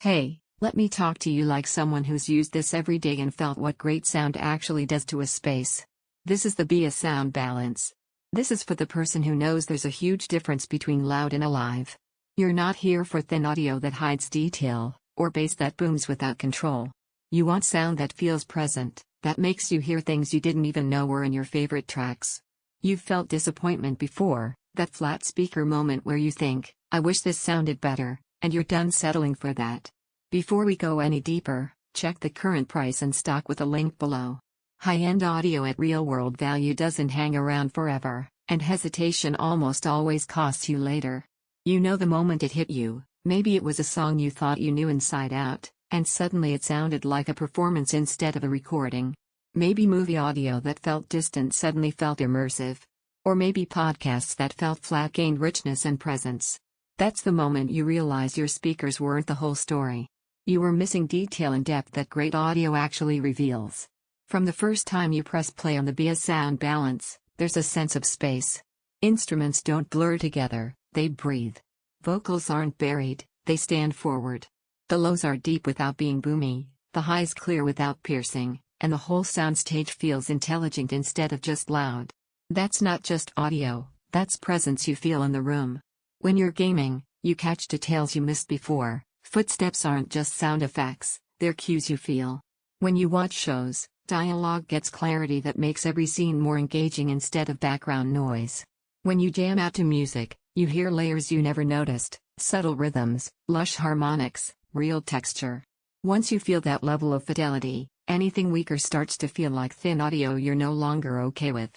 Hey, let me talk to you like someone who's used this every day and felt what great sound actually does to a space. This is the Beosound Balance. This is for the person who knows there's a huge difference between loud and alive. You're not here for thin audio that hides detail, or bass that booms without control. You want sound that feels present, that makes you hear things you didn't even know were in your favorite tracks. You've felt disappointment before, that flat speaker moment where you think, I wish this sounded better, and you're done settling for that. Before we go any deeper, check the current price and stock with a link below. High-end audio at real-world value doesn't hang around forever, and hesitation almost always costs you later. You know the moment it hit you, maybe it was a song you thought you knew inside out, and suddenly it sounded like a performance instead of a recording. Maybe movie audio that felt distant suddenly felt immersive. Or maybe podcasts that felt flat gained richness and presence. That's the moment you realize your speakers weren't the whole story. You were missing detail and depth that great audio actually reveals. From the first time you press play on the Beosound Balance, there's a sense of space. Instruments don't blur together, they breathe. Vocals aren't buried, they stand forward. The lows are deep without being boomy, the highs clear without piercing, and the whole soundstage feels intelligent instead of just loud. That's not just audio, that's presence you feel in the room. When you're gaming, you catch details you missed before. Footsteps aren't just sound effects, they're cues you feel. When you watch shows, dialogue gets clarity that makes every scene more engaging instead of background noise. When you jam out to music, you hear layers you never noticed, subtle rhythms, lush harmonics, real texture. Once you feel that level of fidelity, anything weaker starts to feel like thin audio you're no longer okay with.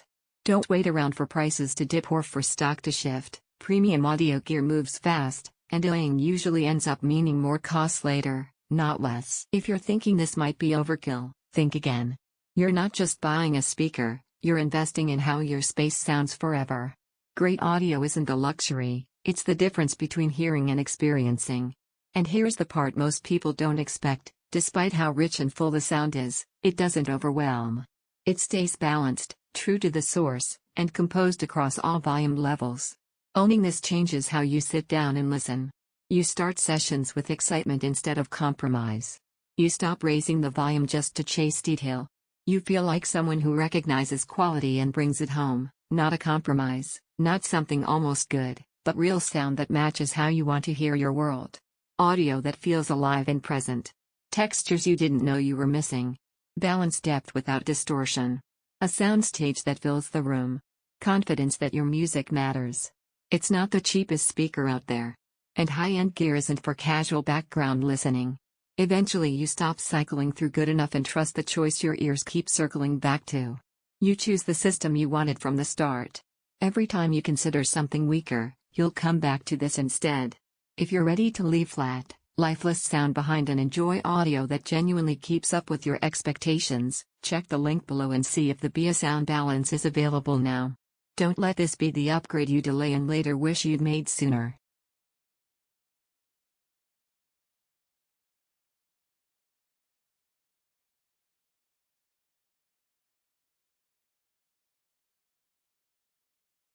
Don't wait around for prices to dip or for stock to shift. Premium audio gear moves fast, and delaying usually ends up meaning more costs later, not less. If you're thinking this might be overkill, think again. You're not just buying a speaker, you're investing in how your space sounds forever. Great audio isn't a luxury, it's the difference between hearing and experiencing. And here's the part most people don't expect: despite how rich and full the sound is, it doesn't overwhelm. It stays balanced, true to the source, and composed across all volume levels. Owning this changes how you sit down and listen. You start sessions with excitement instead of compromise. You stop raising the volume just to chase detail. You feel like someone who recognizes quality and brings it home, not a compromise, not something almost good, but real sound that matches how you want to hear your world. Audio that feels alive and present. Textures you didn't know you were missing. Balanced depth without distortion. A soundstage that fills the room. Confidence that your music matters. It's not the cheapest speaker out there. And high-end gear isn't for casual background listening. Eventually you stop cycling through good enough and trust the choice your ears keep circling back to. You choose the system you wanted from the start. Every time you consider something weaker, you'll come back to this instead. If you're ready to leave flat, lifeless sound behind and enjoy audio that genuinely keeps up with your expectations, check the link below and see if the Beosound Balance is available now. Don't let this be the upgrade you delay and later wish you'd made sooner.